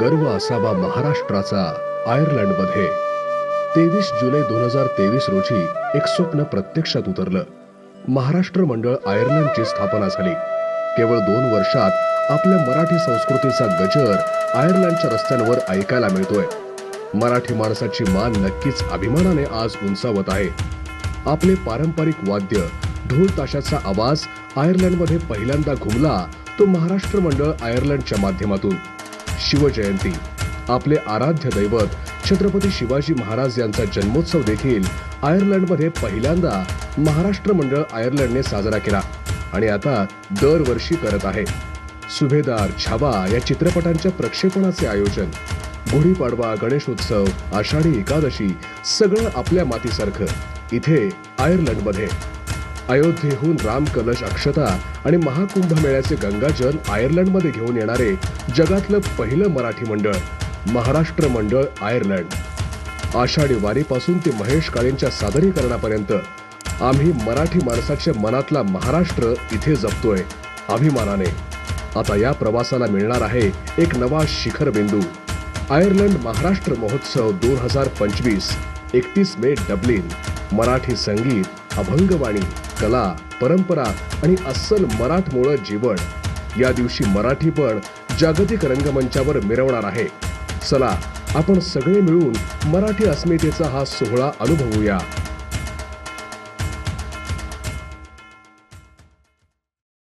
गर्व असावा महाराष्ट्राचा आयर्लंडमध्ये 23 जुलै 2023 रोजी एक स्वप्न प्रत्यक्षात उतरलं. महाराष्ट्र मंडळ आयर्लंडची स्थापना झाली. केवळ 2 वर्षात आपल्या मराठी संस्कृतीचा गजर आयर्लंडच्या रस्त्यांवर ऐकायला मिळतोय. मराठी माणसाची मान नक्कीच अभिमानाने आज उंचावत आहे. आपले पारंपरिक वाद्य ढोल ताशाचा आवाज आयर्लंडमध्ये पहिल्यांदा घुमला तो महाराष्ट्र मंडळ आयर्लंडच्या माध्यमातून. शिवजयंती, आपले आराध्य दैवत छत्रपती शिवाजी महाराज यांचा जन्मोत्सव देखील आयर्लंडमध्ये पहिल्यांदा महाराष्ट्र मंडळ आयर्लंडने साजरा केला आणि आता दरवर्षी करत आहे. सुभेदार, छावा या चित्रपटांच्या प्रक्षेपणाचे आयोजन, गुढीपाडवा, गणेशोत्सव, आषाढी एकादशी सगळं आपल्या मातीसारखं इथे आयर्लंडमध्ये. अयोध्येहून राम कलश अक्षता आणि महाकुंभमेळ्याचे गंगाजल आयर्लंडमध्ये घेऊन येणारे जगातलं पहिलं मराठी मंडळ महाराष्ट्र मंडळ आयर्लंड. आषाढी वारीपासून ते महेश काळेंच्या सादरीकरणापर्यंत आम्ही मराठी माणसाच्या मनातला महाराष्ट्र इथे जपतोय अभिमानाने. आता या प्रवासाला मिळणार आहे एक नवा शिखर बिंदू. आयर्लंड महाराष्ट्र महोत्सव 2025, 31 मे डब्लिन. मराठी संगीत, अभंगवाणी, कला, परंपरा आणि अस्सल मराठमोळं जीवन. या दिवशी मराठी पण जागतिक रंगमंचावर मिरवणार आहे. चला आपण सगळे मिळून मराठी अस्मितेचा हा सोहळा अनुभवूया.